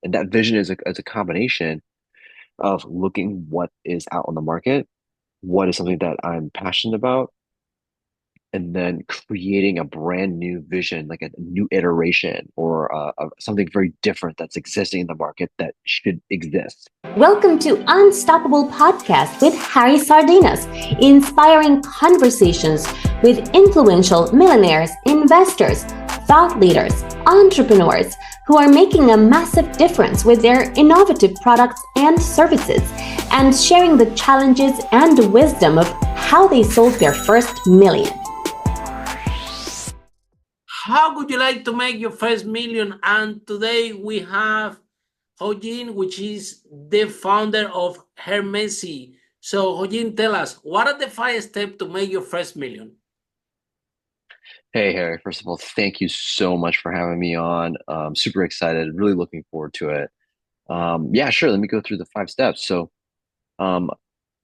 And that vision is a combination of looking what is out on the market, what is something that I'm passionate about, and then creating a brand new vision, like a new iteration or something very different that's existing in the market that should exist. Welcome to Unstoppable Podcast with Harry Sardinas, inspiring conversations with influential millionaires, investors, thought leaders, entrepreneurs who are making a massive difference with their innovative products and services, and sharing the challenges and wisdom of how they sold their first million. How would you like to make your first million? And today we have Hoyin, which is the founder of Hermesi. So Hoyin, tell us, what are the 5 steps to make your first million? Hey, Harry, first of all, thank you so much for having me on. Super excited, really looking forward to it. Yeah, sure. Let me go through the 5 steps. Um,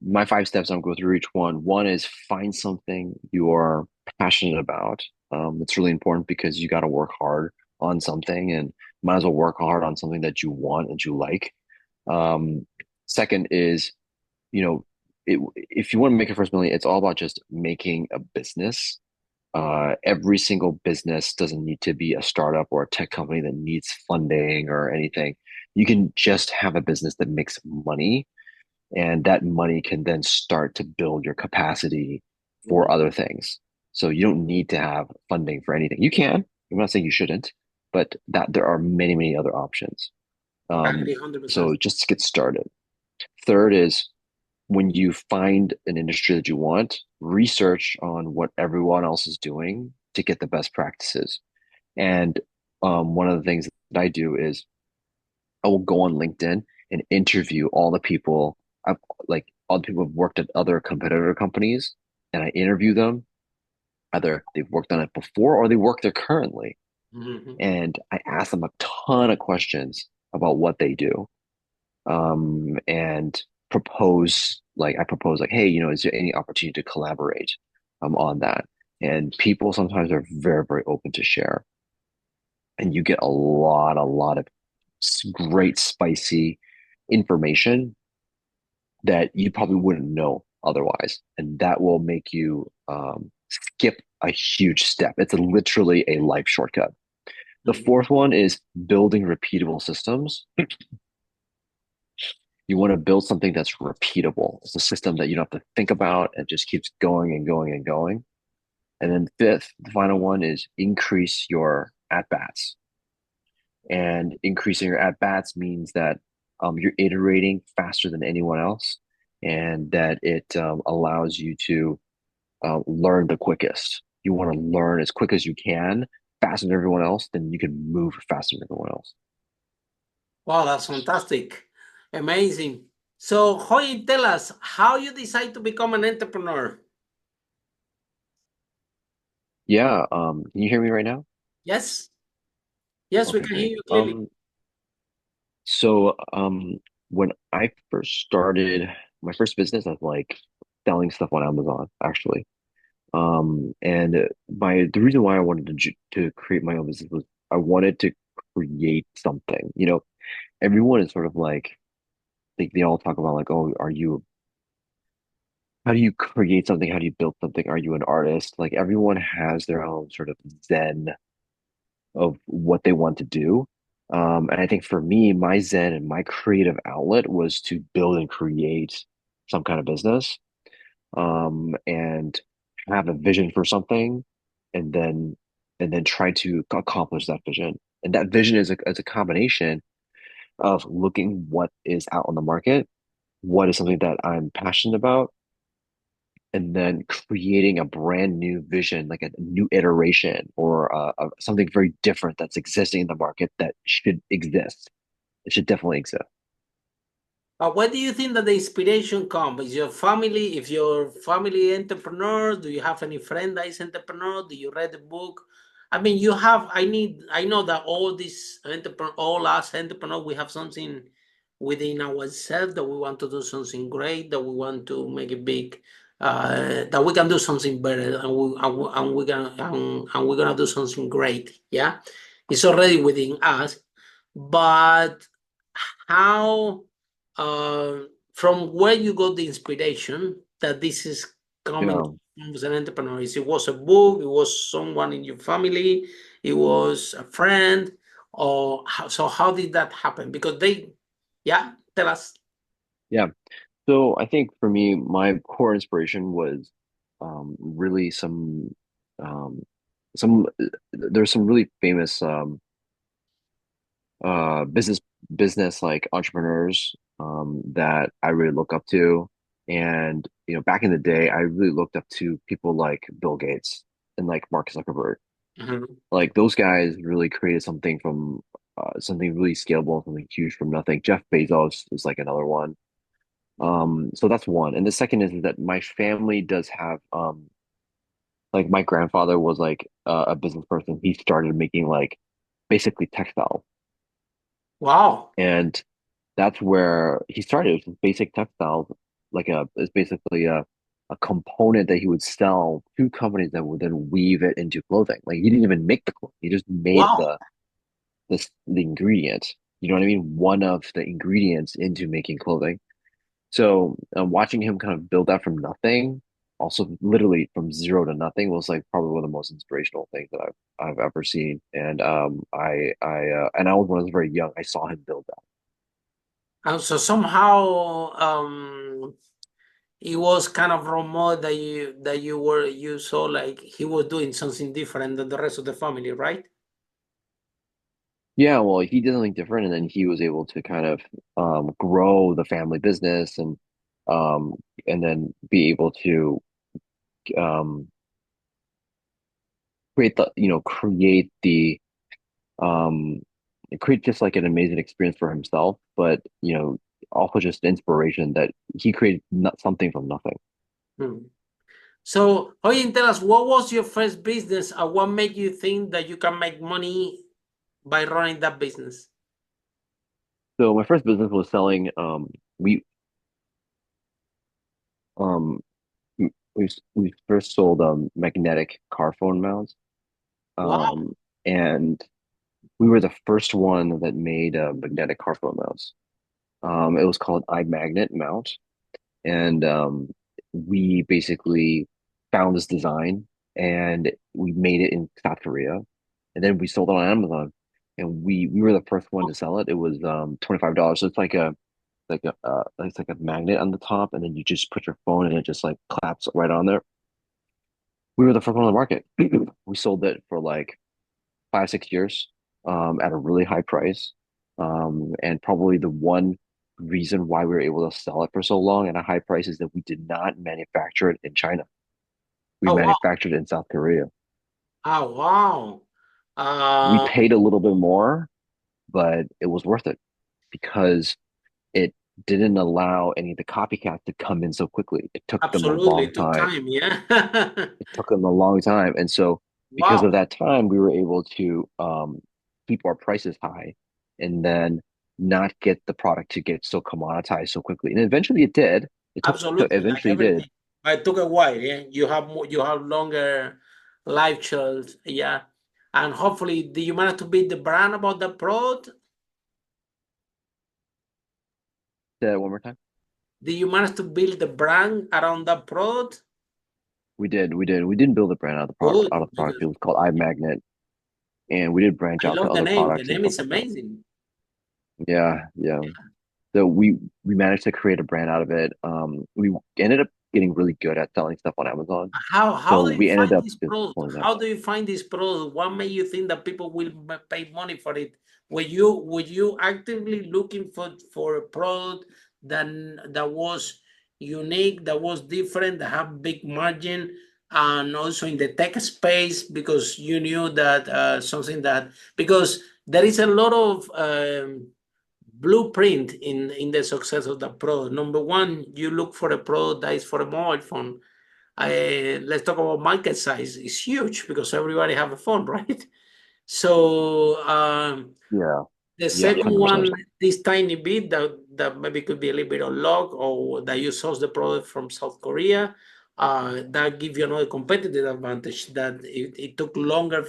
my 5 steps, I'll go through each one. One is find something you're passionate about. It's really important because you got to work hard on something and might as well work hard on something that you want and you like. Um, Second is, you know, if you want to make your first million, it's all about just making a business. Every single business doesn't need to be a startup or a tech company that needs funding or anything. You can just have a business that makes money, and that money can then start to build your capacity for other things. So you don't need to have funding for anything. You can. I'm not saying you shouldn't, but that there are many, many other options. I Um, agree 100%. so just to get started. Third is when you find an industry that you want, research on what everyone else is doing to get the best practices. And one of the things that I do is I will go on LinkedIn and interview all the people I've like all the people who've worked at other competitor companies, and I interview them. Either they've worked on it before or they work there currently. Mhm. And I ask them a ton of questions about what they do. And I propose like, hey, is there any opportunity to collaborate on that? And people sometimes are very, very open to share. And you get a lot of great spicy information that you probably wouldn't know otherwise. And that will make you skip a huge step. It's literally a life shortcut. The fourth one is building repeatable systems. You want to build something that's repeatable. It's a system that you don't have to think about and just keeps going and going and going. And then fifth, the final one is increase your at bats. And increasing your at bats means that you're iterating faster than anyone else, and that it allows you to learn the quickest. You want to learn as quick as you can, faster than everyone else, then you can move faster than everyone else. Wow, that's fantastic. Amazing. So Hoyin, tell us how you decide to become an entrepreneur. Yeah. Can you hear me right now? Yes? Yes, we Okay, can hear great. you clearly. When I first started my first business, I was like selling stuff on Amazon, actually. And the reason why I wanted to create my own business was I wanted to create something. Everyone is sort of like they all talk about like, oh, how do you create something? How do you build something? Are you an artist? Like everyone has their own sort of zen of what they want to do. And I think for me, my zen and my creative outlet was to build and create some kind of business, and have a vision for something, and then try to accomplish that vision. And that vision is a combination of looking what is out on the market, what is something that I'm passionate about, and then creating a brand new vision, like a new iteration or something very different that's existing in the market that should exist. It should definitely exist. Where do you think that the inspiration comes? Is your family, if your family entrepreneur, do you have any friend that is entrepreneur? Do you read the book? I mean, I know that all these entrepreneur, all us entrepreneur, we have something within ourselves that we want to do something great, that we want to make it big, that we can do something better, and we're gonna do something great. Yeah, it's already within us, but how from where you got the inspiration that this is coming Yeah. as an entrepreneur? Is it was a book, it was someone in your family, it was a friend, or how did that happen? Because yeah, tell us. Yeah. So I think for me, my core inspiration was really um, some there's some really famous business like entrepreneurs that I really look up to. And back in the day, I really looked up to people like Bill Gates and like Mark Zuckerberg. Mhm. Like those guys really created something from something really scalable, something huge from nothing. Jeff Bezos is like another one. So that's one. And the second is that my family does have like my grandfather was like a business person. He started making like basically textiles. Wow. And that's where he started with basic textiles, like it's basically a component that he would sell to companies that would then weave it into clothing. Like he didn't even make the clothing; he just made Wow. the ingredient. You know what I mean? One of the ingredients into making clothing. So watching him kind of build that from nothing, also literally from zero to nothing, was like probably one of the most inspirational things that I've ever seen. And and I was when I was very young, I saw him build that. And so somehow it was kind of remote that you saw like he was doing something different than the rest of the family, right? Yeah, well, he did something different, and then he was able to kind of grow the family business um, and then be able to um, create the um, create just like an amazing experience for himself, but also just inspiration that he created not something from nothing. Hmm. So, Hoyin, tell us, what was your first business and what made you think that you can make money by running that business? So my first business was selling we um we first sold magnetic car phone mounts Wow. um and we were the first one that made magnetic car phone mounts. It was called iMagnet mount, and we basically found this design and we made it in South Korea, and then we sold it on Amazon, and we were the first one to sell it. It was $25. So it's like a magnet on the top, and then you just put your phone and it just like claps right on there. We were the first one on the market. We sold it for like 5 6 years at a really high price. And probably the one reason why we were able to sell it for so long at a high price is that we did not manufacture it in China. We Oh, wow. manufactured it in South Korea. Oh, wow. We Uh, paid a little bit more, but it was worth it because it didn't allow any of the copycats to come in so quickly. It took them a Absolutely. long It took time. time. Yeah. It took them a long time. And so because of Wow. that time, we were able to keep our prices high and then not get the product to get so commoditized so quickly. And eventually it did. Absolutely. Like Eventually it did. everything. But it took a while. Yeah. You have longer life shelves. Yeah. And hopefully, do you manage to build the brand about the product? Say that one more time. Do you manage to build the brand around that product? We did. We did. We didn't build a brand Good. out of the product. Because It was called iMagnet. And we did branch I out to love the other name. The products and name stuff is like that. amazing. Yeah, yeah. So we managed to create a brand out of it. We ended up getting really good at selling stuff on Amazon. How So do you we ended find up this just product? pulling that. How do you find this product? What made you think that people will pay money for it? Were you actively looking for a product that was unique, that was different, that have big margin, and also in the tech space because you knew that something that because there is a lot of blueprint in the success of the product. Number one, you look for a product that is for a mobile phone. Let's talk about market size. It's huge because everybody have a phone, right? So Yeah. the Yeah, second 100%. one, this tiny bit that maybe could be a little bit of luck or that you source the product from South Korea, that give you another competitive advantage that it took longer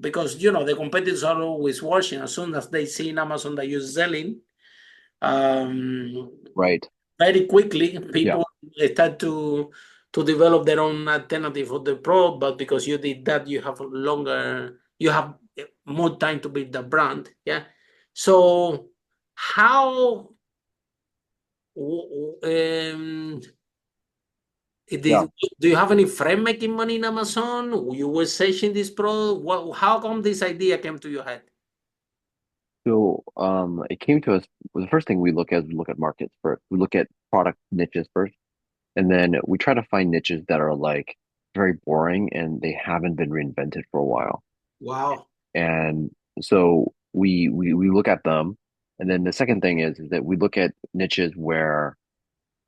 because the competitors are always watching. As soon as they see in Amazon that you're selling, Right. very quickly Yeah. people start to develop their own alternative for the product. But because you did that, you have more time to build the brand. Yeah. So how um Yeah. do you have any friend making money in Amazon? You were searching this product. How come this idea came to your head? So it came to us. Well, the first thing we look at is we look at markets first. We look at product niches first, and then we try to find niches that are like very boring and they haven't been reinvented for a while. Wow. And so we look at them, and then the second thing is that we look at niches where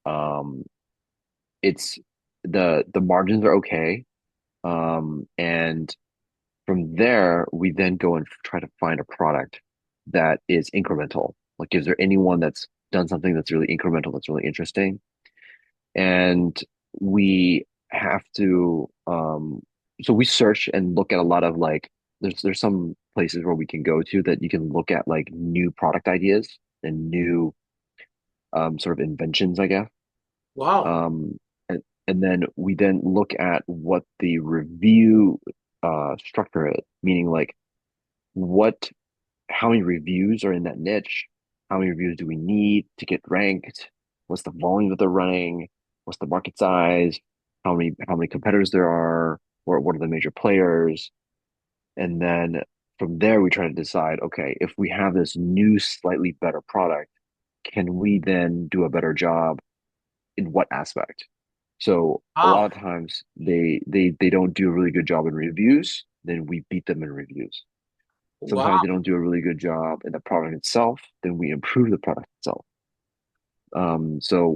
um it's the margins are okay. And from there, we then go and try to find a product that is incremental. Like, is there anyone that's done something that's really incremental, that's really interesting? And we have to, so we search and look at a lot of like, there's some places where we can go to that you can look at like new product ideas and new sort of inventions, I guess. Wow. Um, and then we then look at what the review structure is, meaning like what how many reviews are in that niche? How many reviews do we need to get ranked? What's the volume that they're running? What's the market size? How many competitors there are? What are the major players? And then from there, we try to decide, okay, if we have this new, slightly better product, can we then do a better job in what aspect? So a lot Wow. of times they don't do a really good job in reviews, then we beat them in reviews. Sometimes Wow. they don't do a really good job in the product itself, then we improve the product itself. So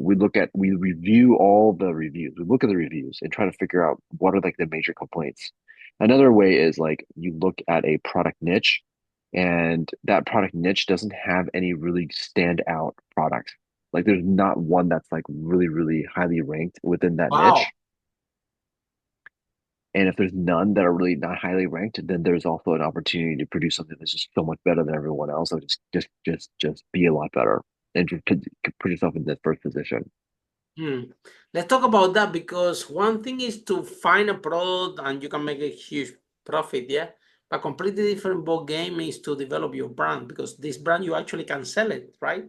we review all the reviews. We look at the reviews and try to figure out what are like the major complaints. Another way is like you look at a product niche and that product niche doesn't have any really standout products. Like there's not one that's like really, really highly ranked within that Wow. niche. And if there's none that are really not highly ranked, then there's also an opportunity to produce something that's just so much better than everyone else. So just be a lot better and just put yourself in that first position. Let's talk about that, because one thing is to find a product and you can make a huge profit, yeah. But completely different ball game is to develop your brand, because this brand you actually can sell it, right?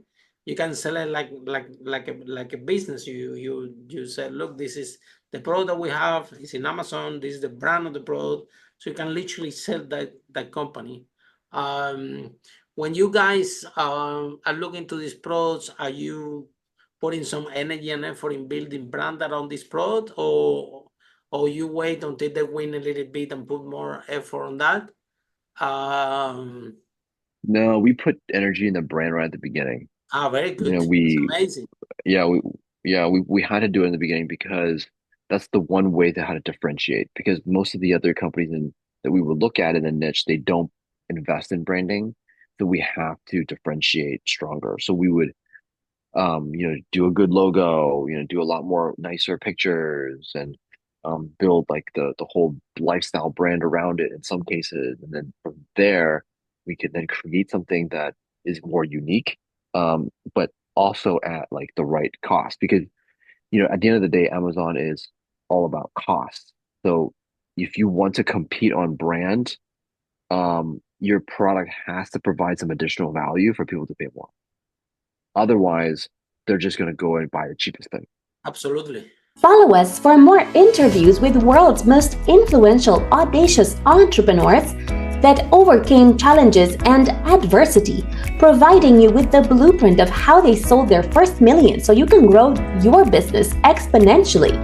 You can sell it like a business. You say, look, this is the product that we have. It's in Amazon. This is the brand of the product. So you can literally sell that company. Um, when you guys are looking to these products, are you putting some energy and effort in building brand around this product, or you wait until they win a little bit and put more effort on that? Um, No, we put energy in the brand right at the beginning. Very You good. know, That's we amazing. yeah, we we had to do it in the beginning because that's the one way to how to differentiate. Because most of the other companies that we would look at in a niche, they don't invest in branding. So we have to differentiate stronger. So we would do a good logo, do a lot more nicer pictures and build like the whole lifestyle brand around it in some cases. And then from there, we could then create something that is more unique, but also at like the right cost. Because, at the end of the day, Amazon is all about cost. So if you want to compete on brand, your product has to provide some additional value for people to pay more. Otherwise, they're just going to go and buy the cheapest thing. Absolutely. Follow us for more interviews with world's most influential, audacious entrepreneurs that overcame challenges and adversity, providing you with the blueprint of how they sold their first million so you can grow your business exponentially.